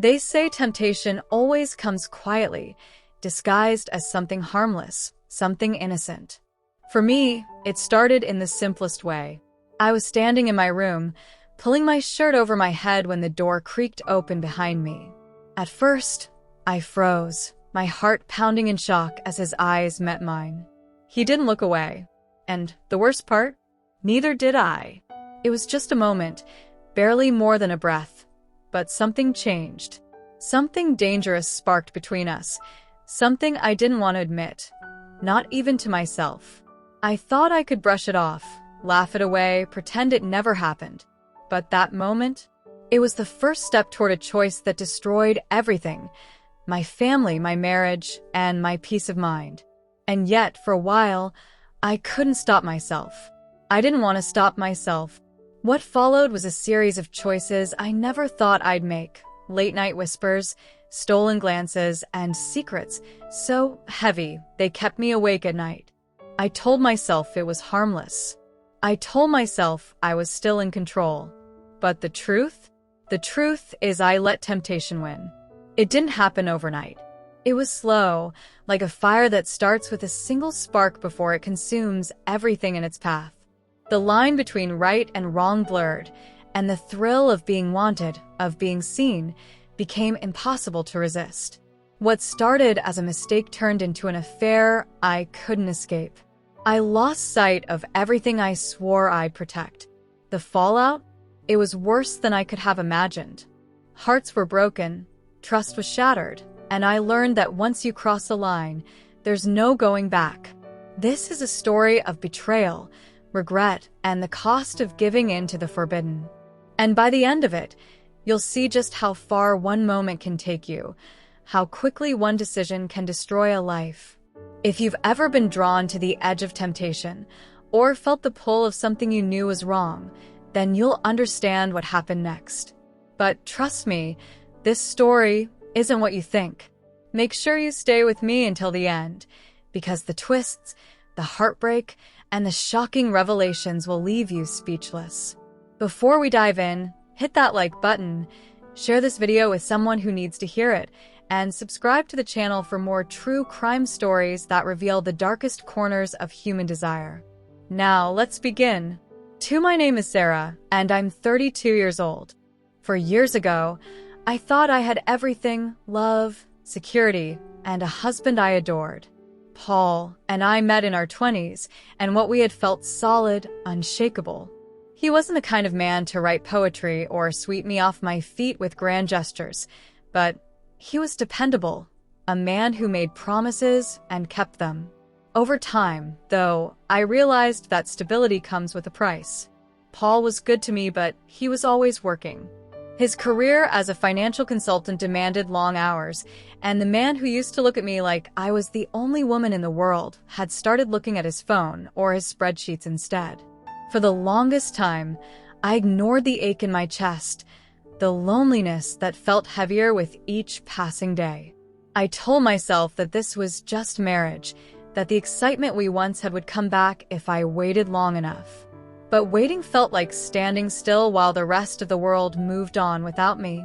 They say temptation always comes quietly, disguised as something harmless, something innocent. For me, it started in the simplest way. I was standing in my room, pulling my shirt over my head when the door creaked open behind me. At first, I froze, my heart pounding in shock as his eyes met mine. He didn't look away. And the worst part? Neither did I. It was just a moment, barely more than a breath. But something changed. Something dangerous sparked between us. Something I didn't want to admit. Not even to myself. I thought I could brush it off, laugh it away, pretend it never happened. But that moment, it was the first step toward a choice that destroyed everything. My family, my marriage, and my peace of mind. And yet, for a while, I couldn't stop myself. I didn't want to stop myself. What followed was a series of choices I never thought I'd make. Late-night whispers, stolen glances, and secrets so heavy they kept me awake at night. I told myself it was harmless. I told myself I was still in control. But the truth? The truth is I let temptation win. It didn't happen overnight. It was slow, like a fire that starts with a single spark before it consumes everything in its path. The line between right and wrong blurred, and the thrill of being wanted, of being seen, became impossible to resist. What started as a mistake turned into an affair I couldn't escape. I lost sight of everything I swore I'd protect. The fallout? It was worse than I could have imagined. Hearts were broken, trust was shattered, and I learned that once you cross a line, there's no going back. This is a story of betrayal, regret, and the cost of giving in to the forbidden. And by the end of it, you'll see just how far one moment can take you, how quickly one decision can destroy a life. If you've ever been drawn to the edge of temptation, or felt the pull of something you knew was wrong, then you'll understand what happened next. But trust me, this story isn't what you think. Make sure you stay with me until the end, because the twists, the heartbreak, and the shocking revelations will leave you speechless. Before we dive in, hit that like button, share this video with someone who needs to hear it, and subscribe to the channel for more true crime stories that reveal the darkest corners of human desire. Now, let's begin. My name is Sarah, and I'm 32 years old. For years ago, I thought I had everything: love, security, and a husband I adored. Paul and I met in our 20s, and what we had felt solid, unshakable. He wasn't the kind of man to write poetry or sweep me off my feet with grand gestures, but he was dependable, a man who made promises and kept them. Over time, though, I realized that stability comes with a price. Paul was good to me, but he was always working. His career as a financial consultant demanded long hours, and the man who used to look at me like I was the only woman in the world had started looking at his phone or his spreadsheets instead. For the longest time, I ignored the ache in my chest, the loneliness that felt heavier with each passing day. I told myself that this was just marriage, that the excitement we once had would come back if I waited long enough. But waiting felt like standing still while the rest of the world moved on without me.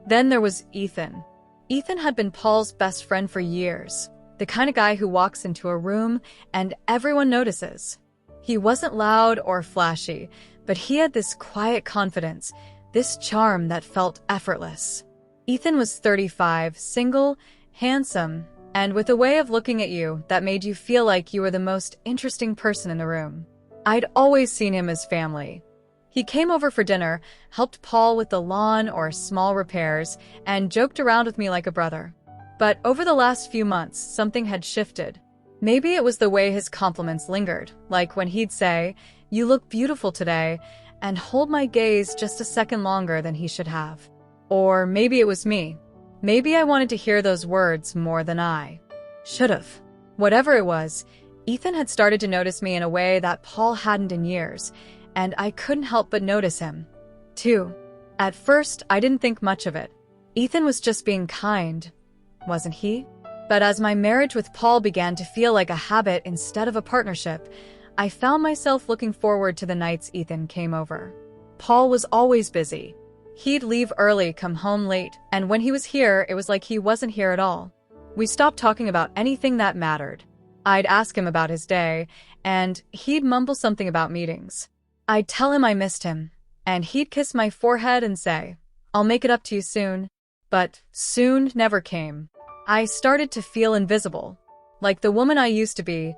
Then there was Ethan. Ethan had been Paul's best friend for years, the kind of guy who walks into a room and everyone notices. He wasn't loud or flashy, but he had this quiet confidence, this charm that felt effortless. Ethan was 35, single, handsome, and with a way of looking at you that made you feel like you were the most interesting person in the room. I'd always seen him as family. He came over for dinner, helped Paul with the lawn or small repairs, and joked around with me like a brother. But over the last few months, something had shifted. Maybe it was the way his compliments lingered, like when he'd say, "You look beautiful today," and hold my gaze just a second longer than he should have. Or maybe it was me. Maybe I wanted to hear those words more than I should have. Whatever it was, Ethan had started to notice me in a way that Paul hadn't in years, and I couldn't help but notice him, too. At first, I didn't think much of it. Ethan was just being kind, wasn't he? But as my marriage with Paul began to feel like a habit instead of a partnership, I found myself looking forward to the nights Ethan came over. Paul was always busy. He'd leave early, come home late, and when he was here, it was like he wasn't here at all. We stopped talking about anything that mattered. I'd ask him about his day, and he'd mumble something about meetings. I'd tell him I missed him, and he'd kiss my forehead and say, "I'll make it up to you soon." But soon never came. I started to feel invisible, like the woman I used to be,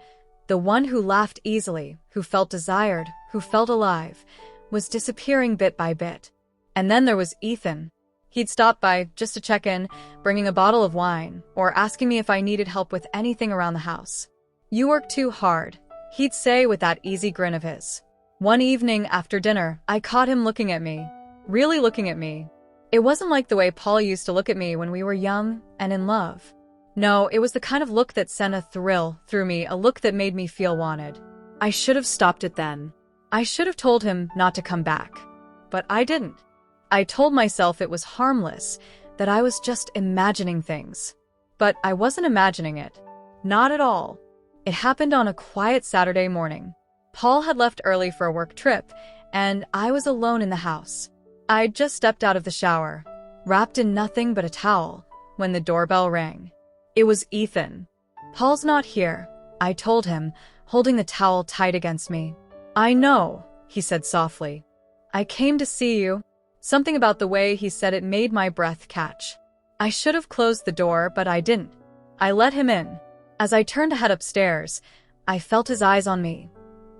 the one who laughed easily, who felt desired, who felt alive, was disappearing bit by bit. And then there was Ethan. He'd stop by just to check in, bringing a bottle of wine, or asking me if I needed help with anything around the house. "You work too hard," he'd say with that easy grin of his. One evening after dinner, I caught him looking at me, really looking at me. It wasn't like the way Paul used to look at me when we were young and in love. No, it was the kind of look that sent a thrill through me, a look that made me feel wanted. I should have stopped it then. I should have told him not to come back. But I didn't. I told myself it was harmless, that I was just imagining things. But I wasn't imagining it. Not at all. It happened on a quiet Saturday morning. Paul had left early for a work trip, and I was alone in the house. I'd just stepped out of the shower, wrapped in nothing but a towel, when the doorbell rang. It was Ethan. "Paul's not here," I told him, holding the towel tight against me. "I know," he said softly. "I came to see you." Something about the way he said it made my breath catch. I should have closed the door, but I didn't. I let him in. As I turned to head upstairs, I felt his eyes on me,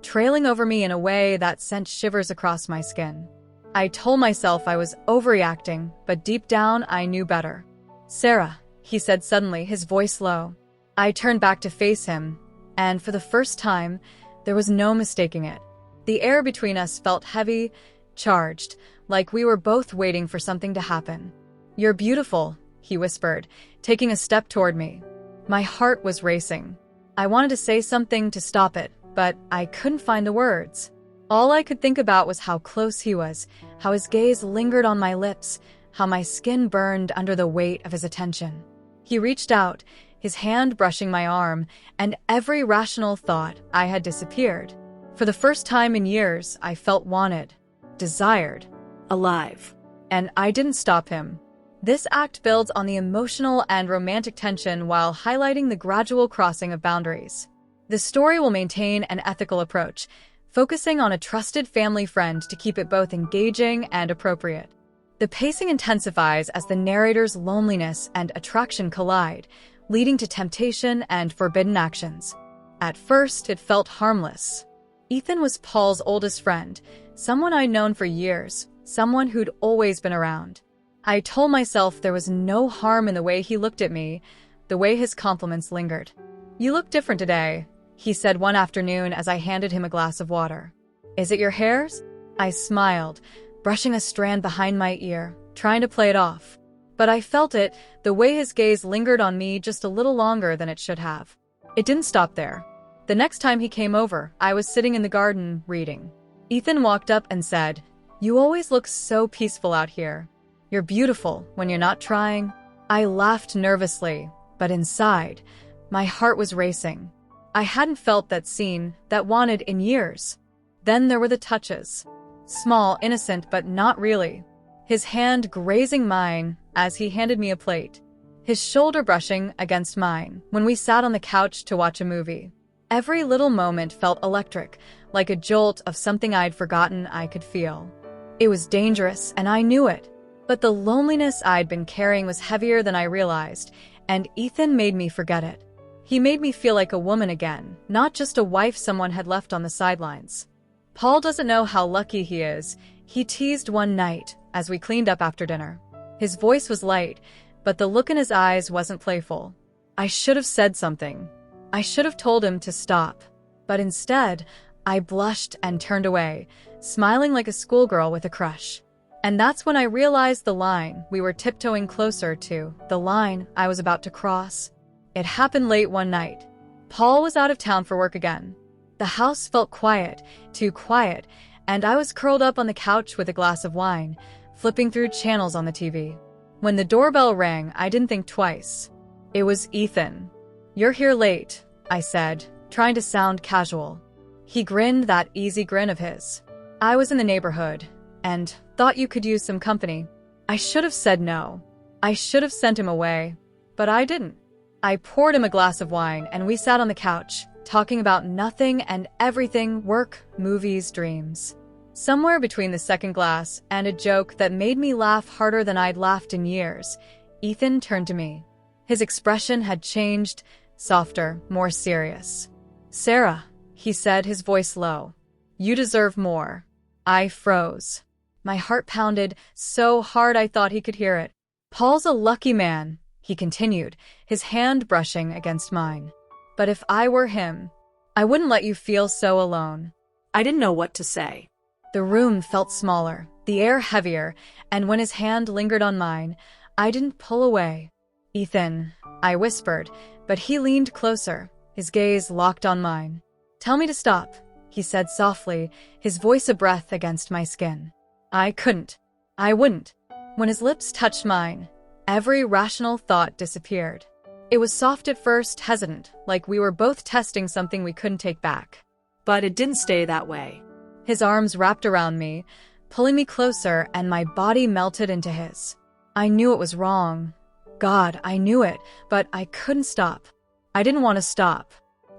trailing over me in a way that sent shivers across my skin. I told myself I was overreacting, but deep down I knew better. "Sarah," he said suddenly, his voice low. I turned back to face him, and for the first time, there was no mistaking it. The air between us felt heavy, charged, like we were both waiting for something to happen. "You're beautiful," he whispered, taking a step toward me. My heart was racing. I wanted to say something to stop it, but I couldn't find the words. All I could think about was how close he was, how his gaze lingered on my lips, how my skin burned under the weight of his attention. He reached out, his hand brushing my arm, and every rational thought I had disappeared. For the first time in years, I felt wanted, desired, alive. And I didn't stop him. This act builds on the emotional and romantic tension while highlighting the gradual crossing of boundaries. The story will maintain an ethical approach, focusing on a trusted family friend to keep it both engaging and appropriate. The pacing intensifies as the narrator's loneliness and attraction collide, leading to temptation and forbidden actions. At first, it felt harmless. Ethan was Paul's oldest friend, someone I'd known for years, someone who'd always been around. I told myself there was no harm in the way he looked at me, the way his compliments lingered. "You look different today," he said one afternoon as I handed him a glass of water. "Is it your hairs?" I smiled, brushing a strand behind my ear, trying to play it off. But I felt it, the way his gaze lingered on me just a little longer than it should have. It didn't stop there. The next time he came over, I was sitting in the garden, reading. Ethan walked up and said, "You always look so peaceful out here. You're beautiful when you're not trying." I laughed nervously, but inside, my heart was racing. I hadn't felt that seen, that wanted in years. Then there were the touches. Small, innocent, but not really. His hand grazing mine as he handed me a plate. His shoulder brushing against mine when we sat on the couch to watch a movie. Every little moment felt electric, like a jolt of something I'd forgotten I could feel. It was dangerous, and I knew it. But the loneliness I'd been carrying was heavier than I realized, and Ethan made me forget it. He made me feel like a woman again, not just a wife someone had left on the sidelines. "Paul doesn't know how lucky he is," he teased one night as we cleaned up after dinner. His voice was light, but the look in his eyes wasn't playful. I should have said something. I should have told him to stop. But instead, I blushed and turned away, smiling like a schoolgirl with a crush. And that's when I realized the line we were tiptoeing closer to, the line I was about to cross. It happened late one night. Paul was out of town for work again. The house felt quiet, too quiet, and I was curled up on the couch with a glass of wine, flipping through channels on the TV. When the doorbell rang, I didn't think twice. It was Ethan. "You're here late," I said, trying to sound casual. He grinned that easy grin of his. "I was in the neighborhood. and thought you could use some company. I should have said no. I should have sent him away, but I didn't. I poured him a glass of wine and we sat on the couch, talking about nothing and everything, work, movies, dreams. Somewhere between the second glass and a joke that made me laugh harder than I'd laughed in years, Ethan turned to me. His expression had changed, softer, more serious. "Sarah," he said, his voice low. "You deserve more." I froze. My heart pounded so hard I thought he could hear it. "Paul's a lucky man," he continued, his hand brushing against mine. "But if I were him, I wouldn't let you feel so alone." I didn't know what to say. The room felt smaller, the air heavier, and when his hand lingered on mine, I didn't pull away. "Ethan," I whispered, but he leaned closer, his gaze locked on mine. "Tell me to stop," he said softly, his voice a breath against my skin. I couldn't. I wouldn't. When his lips touched mine, every rational thought disappeared. It was soft at first, hesitant, like we were both testing something we couldn't take back. But it didn't stay that way. His arms wrapped around me, pulling me closer, and my body melted into his. I knew it was wrong. God, I knew it, but I couldn't stop. I didn't want to stop.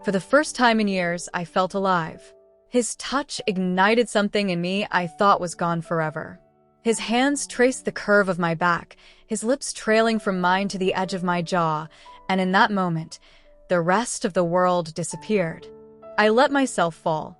For the first time in years, I felt alive. His touch ignited something in me I thought was gone forever. His hands traced the curve of my back, his lips trailing from mine to the edge of my jaw, and in that moment, the rest of the world disappeared. I let myself fall.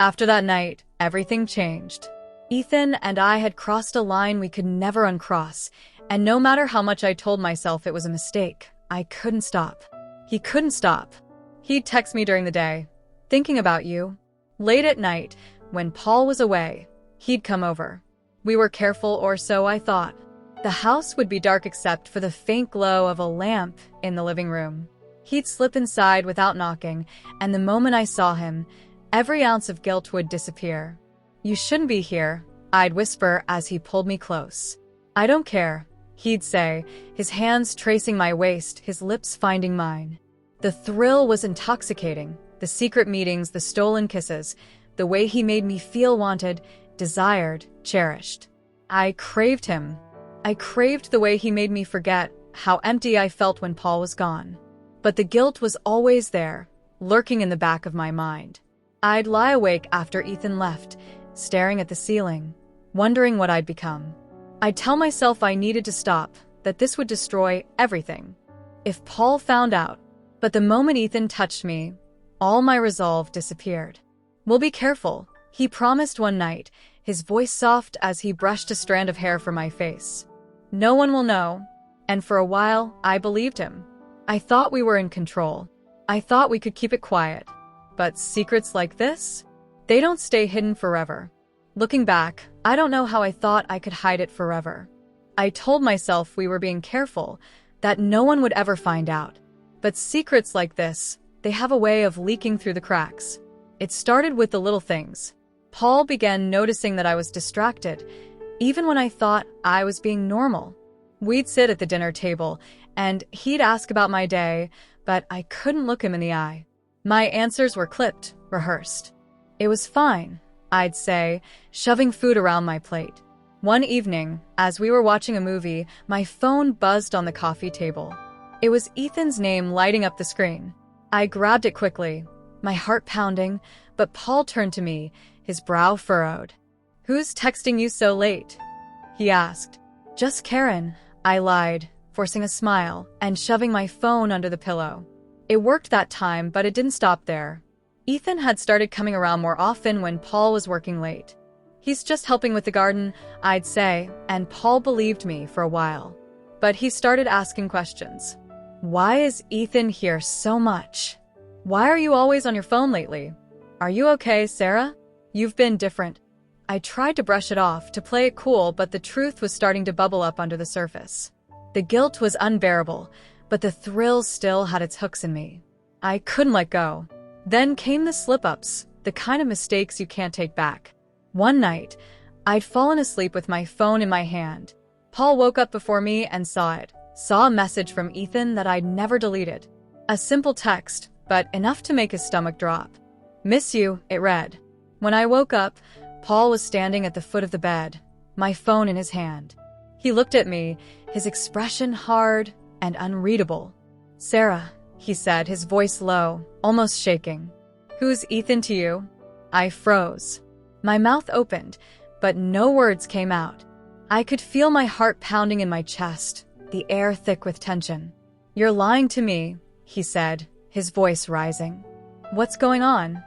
After that night, everything changed. Ethan and I had crossed a line we could never uncross, and no matter how much I told myself it was a mistake, I couldn't stop. He couldn't stop. He'd text me during the day, "Thinking about you." Late at night, when Paul was away, he'd come over. We were careful, or so I thought. The house would be dark except for the faint glow of a lamp in the living room. He'd slip inside without knocking, and the moment I saw him, every ounce of guilt would disappear. "You shouldn't be here," I'd whisper as he pulled me close. "I don't care," he'd say, his hands tracing my waist, his lips finding mine. The thrill was intoxicating, the secret meetings, the stolen kisses, the way he made me feel wanted, desired, cherished. I craved him. I craved the way he made me forget how empty I felt when Paul was gone. But the guilt was always there, lurking in the back of my mind. I'd lie awake after Ethan left, staring at the ceiling, wondering what I'd become. I'd tell myself I needed to stop, that this would destroy everything. If Paul found out. But the moment Ethan touched me, all my resolve disappeared. "We'll be careful," he promised one night, his voice soft as he brushed a strand of hair from my face. "No one will know." And for a while, I believed him. I thought we were in control. I thought we could keep it quiet. But secrets like this? They don't stay hidden forever. Looking back, I don't know how I thought I could hide it forever. I told myself we were being careful, that no one would ever find out. But secrets like this, they have a way of leaking through the cracks. It started with the little things. Paul began noticing that I was distracted, even when I thought I was being normal. We'd sit at the dinner table, and he'd ask about my day, but I couldn't look him in the eye. My answers were clipped, rehearsed. "It was fine," I'd say, shoving food around my plate. One evening, as we were watching a movie, my phone buzzed on the coffee table. It was Ethan's name lighting up the screen. I grabbed it quickly, my heart pounding, but Paul turned to me, his brow furrowed. "Who's texting you so late?" he asked. "Just Karen," I lied, forcing a smile and shoving my phone under the pillow. It worked that time, but it didn't stop there. Ethan had started coming around more often when Paul was working late. "He's just helping with the garden," I'd say, and Paul believed me for a while. But he started asking questions. "Why is Ethan here so much? Why are you always on your phone lately? Are you okay, Sarah? You've been different." I tried to brush it off, to play it cool, but the truth was starting to bubble up under the surface. The guilt was unbearable, but the thrill still had its hooks in me. I couldn't let go. Then came the slip-ups, the kind of mistakes you can't take back. One night, I'd fallen asleep with my phone in my hand. Paul woke up before me and saw it, saw a message from Ethan that I'd never deleted. A simple text, but enough to make his stomach drop. "Miss you," it read. When I woke up, Paul was standing at the foot of the bed, my phone in his hand. He looked at me, his expression hard and unreadable. "Sarah," he said, his voice low, almost shaking. "Who's Ethan to you?" I froze. My mouth opened, but no words came out. I could feel my heart pounding in my chest, the air thick with tension. "You're lying to me," he said, his voice rising. "What's going on?"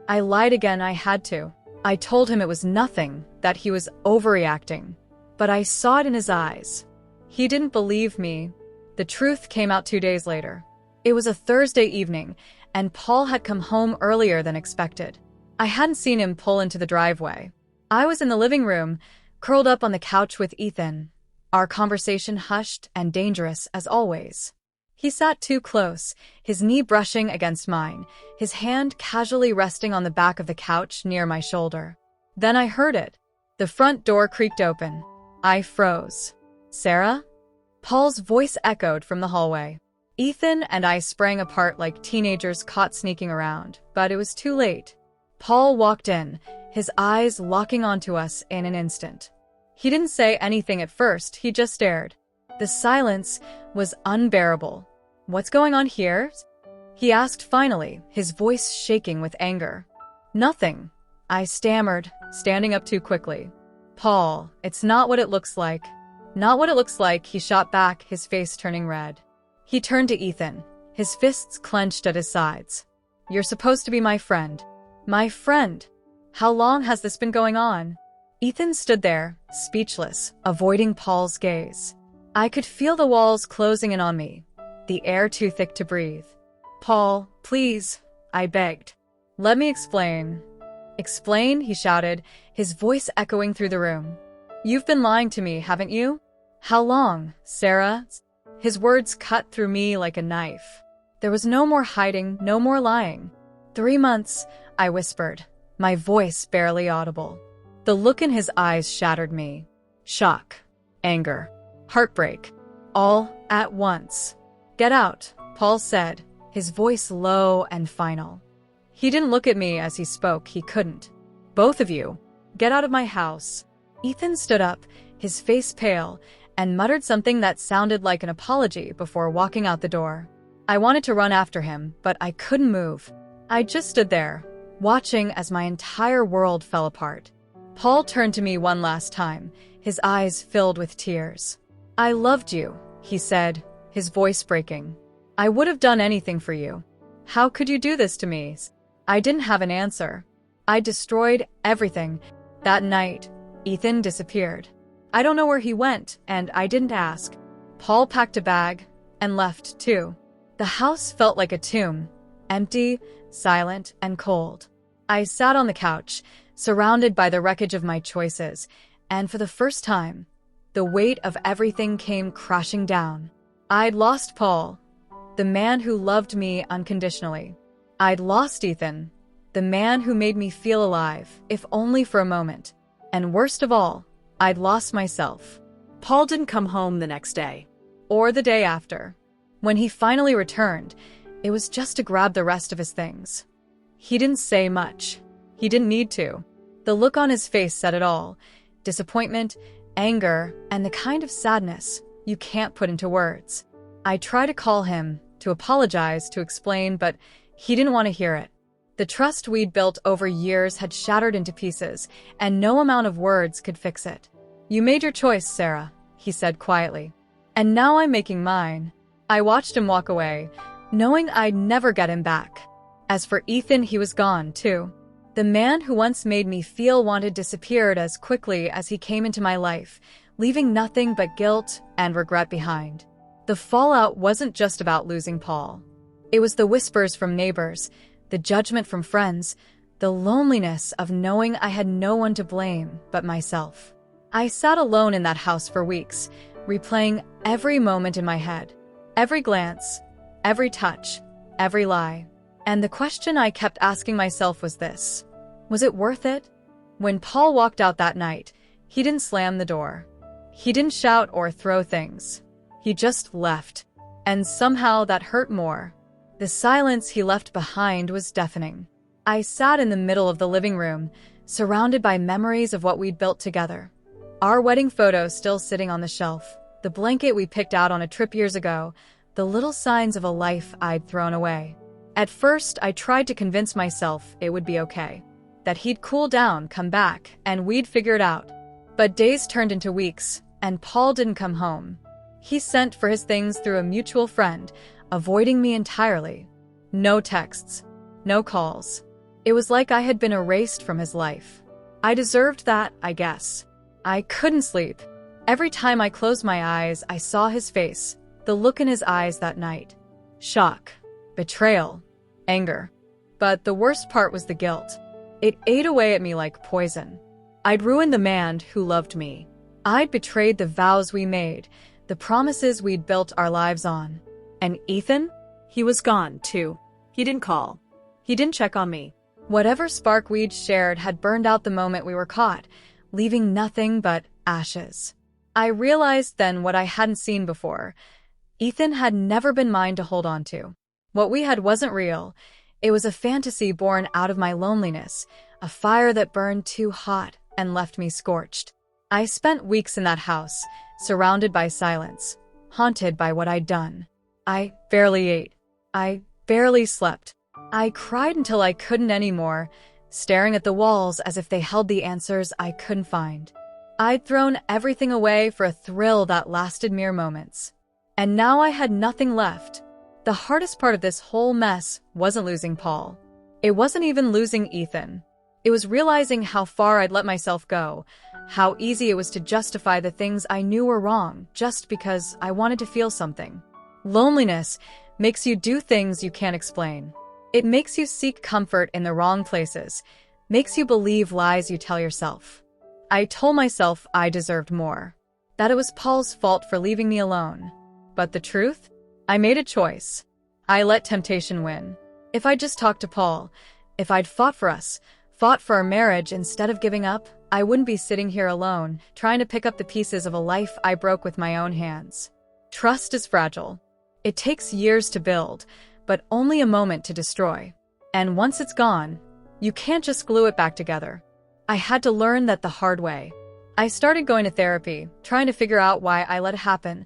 I lied again. I had to. I told him it was nothing, that he was overreacting. But I saw it in his eyes. He didn't believe me. The truth came out 2 days later. It was a Thursday evening, and Paul had come home earlier than expected. I hadn't seen him pull into the driveway. I was in the living room, curled up on the couch with Ethan, our conversation hushed and dangerous as always. He sat too close, his knee brushing against mine, his hand casually resting on the back of the couch near my shoulder. Then I heard it. The front door creaked open. I froze. "Sarah?" Paul's voice echoed from the hallway. Ethan and I sprang apart like teenagers caught sneaking around, but it was too late. Paul walked in, his eyes locking onto us in an instant. He didn't say anything at first, he just stared. The silence was unbearable. "What's going on here?" he asked finally, his voice shaking with anger. "Nothing," I stammered, standing up too quickly. "Paul, it's not what it looks like." "Not what it looks like," he shot back, his face turning red. He turned to Ethan, his fists clenched at his sides. "You're supposed to be my friend." "My friend? How long has this been going on?" Ethan stood there, speechless, avoiding Paul's gaze. I could feel the walls closing in on me, the air too thick to breathe. "Paul, please," I begged. "Let me explain." "Explain?" he shouted, his voice echoing through the room. "You've been lying to me, haven't you?" "How long, Sarah?" His words cut through me like a knife. There was no more hiding, no more lying. 3 months, I whispered, my voice barely audible. The look in his eyes shattered me. Shock, anger, heartbreak, all at once. "Get out," Paul said, his voice low and final. He didn't look at me as he spoke, he couldn't. "Both of you, get out of my house." Ethan stood up, his face pale, and muttered something that sounded like an apology before walking out the door. I wanted to run after him, but I couldn't move. I just stood there, watching as my entire world fell apart. Paul turned to me one last time, his eyes filled with tears. "I loved you," he said, his voice breaking. "I would have done anything for you. How could you do this to me?" I didn't have an answer. I destroyed everything. That night, Ethan disappeared. I don't know where he went, and I didn't ask. Paul packed a bag and left, too. The house felt like a tomb, empty, silent, and cold. I sat on the couch, surrounded by the wreckage of my choices, and for the first time, the weight of everything came crashing down. I'd lost Paul, the man who loved me unconditionally. I'd lost Ethan, the man who made me feel alive, if only for a moment. And worst of all, I'd lost myself. Paul didn't come home the next day, or the day after. When he finally returned, it was just to grab the rest of his things. He didn't say much. He didn't need to. The look on his face said it all. Disappointment, anger, and the kind of sadness you can't put into words. I tried to call him, to apologize, to explain, but he didn't want to hear it. The trust we'd built over years had shattered into pieces, and no amount of words could fix it. "You made your choice, Sarah," he said quietly. "And now I'm making mine." I watched him walk away, knowing I'd never get him back. As for Ethan, he was gone, too. The man who once made me feel wanted disappeared as quickly as he came into my life, leaving nothing but guilt and regret behind. The fallout wasn't just about losing Paul. It was the whispers from neighbors, the judgment from friends, the loneliness of knowing I had no one to blame but myself. I sat alone in that house for weeks, replaying every moment in my head. Every glance, every touch, every lie. And the question I kept asking myself was this: was it worth it? When Paul walked out that night, he didn't slam the door. He didn't shout or throw things. He just left. And somehow that hurt more. The silence he left behind was deafening. I sat in the middle of the living room, surrounded by memories of what we'd built together. Our wedding photo still sitting on the shelf, the blanket we picked out on a trip years ago, the little signs of a life I'd thrown away. At first, I tried to convince myself it would be okay, that he'd cool down, come back, and we'd figure it out. But days turned into weeks, and Paul didn't come home. He sent for his things through a mutual friend, avoiding me entirely. No texts, no calls. It was like I had been erased from his life. I deserved that, I guess. I couldn't sleep. Every time I closed my eyes, I saw his face, the look in his eyes that night. Shock, betrayal, anger. But the worst part was the guilt. It ate away at me like poison. I'd ruined the man who loved me. I'd betrayed the vows we made, the promises we'd built our lives on. And Ethan? He was gone, too. He didn't call. He didn't check on me. Whatever spark we'd shared had burned out the moment we were caught, leaving nothing but ashes. I realized then what I hadn't seen before. Ethan had never been mine to hold on to. What we had wasn't real. It was a fantasy born out of my loneliness, a fire that burned too hot and left me scorched. I spent weeks in that house, surrounded by silence, haunted by what I'd done. I barely ate. I barely slept. I cried until I couldn't anymore, staring at the walls as if they held the answers I couldn't find. I'd thrown everything away for a thrill that lasted mere moments. And now I had nothing left. The hardest part of this whole mess wasn't losing Paul. It wasn't even losing Ethan. It was realizing how far I'd let myself go, how easy it was to justify the things I knew were wrong just because I wanted to feel something. Loneliness makes you do things you can't explain. It makes you seek comfort in the wrong places, makes you believe lies you tell yourself. I told myself I deserved more, that it was Paul's fault for leaving me alone. But the truth? I made a choice. I let temptation win. If I'd just talked to Paul, if I'd fought for us, fought for our marriage instead of giving up, I wouldn't be sitting here alone, trying to pick up the pieces of a life I broke with my own hands. Trust is fragile. It takes years to build, but only a moment to destroy. And once it's gone, you can't just glue it back together. I had to learn that the hard way. I started going to therapy, trying to figure out why I let it happen,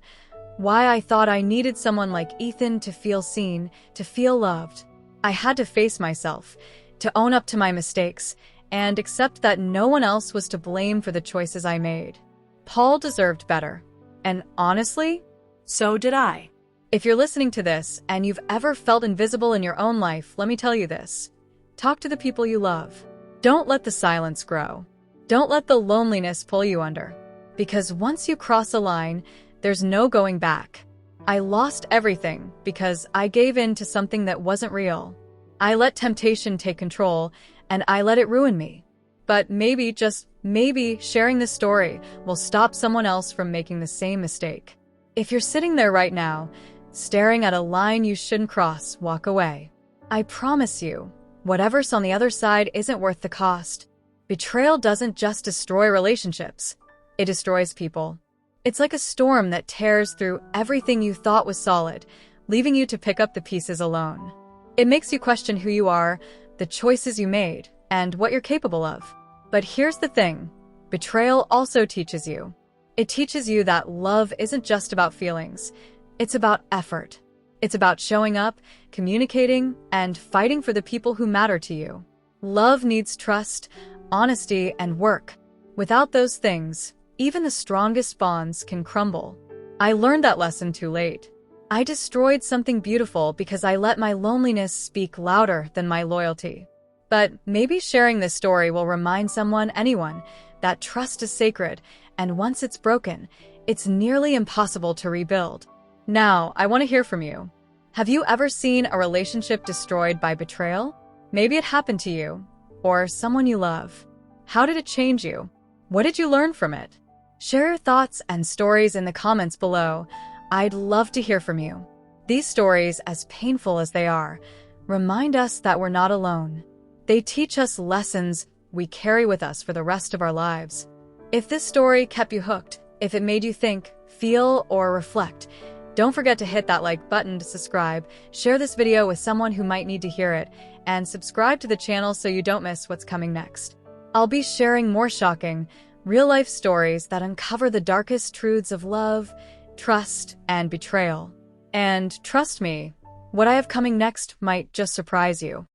why I thought I needed someone like Ethan to feel seen, to feel loved. I had to face myself, to own up to my mistakes, and accept that no one else was to blame for the choices I made. Paul deserved better. And honestly, so did I. If you're listening to this and you've ever felt invisible in your own life, let me tell you this. Talk to the people you love. Don't let the silence grow. Don't let the loneliness pull you under. Because once you cross a line, there's no going back. I lost everything because I gave in to something that wasn't real. I let temptation take control, and I let it ruin me. But maybe, just maybe, sharing this story will stop someone else from making the same mistake. If you're sitting there right now, staring at a line you shouldn't cross, walk away. I promise you, whatever's on the other side isn't worth the cost. Betrayal doesn't just destroy relationships. It destroys people. It's like a storm that tears through everything you thought was solid, leaving you to pick up the pieces alone. It makes you question who you are, the choices you made, and what you're capable of. But here's the thing. Betrayal also teaches you. It teaches you that love isn't just about feelings. It's about effort. It's about showing up, communicating, and fighting for the people who matter to you. Love needs trust, honesty, and work. Without those things, even the strongest bonds can crumble. I learned that lesson too late. I destroyed something beautiful because I let my loneliness speak louder than my loyalty. But maybe sharing this story will remind someone, anyone, that trust is sacred, and once it's broken, it's nearly impossible to rebuild. Now, I want to hear from you. Have you ever seen a relationship destroyed by betrayal? Maybe it happened to you, or someone you love. How did it change you? What did you learn from it? Share your thoughts and stories in the comments below. I'd love to hear from you. These stories, as painful as they are, remind us that we're not alone. They teach us lessons we carry with us for the rest of our lives. If this story kept you hooked, if it made you think, feel, or reflect, don't forget to hit that like button to subscribe, share this video with someone who might need to hear it, and subscribe to the channel so you don't miss what's coming next. I'll be sharing more shocking, real-life stories that uncover the darkest truths of love, trust, and betrayal. And trust me, what I have coming next might just surprise you.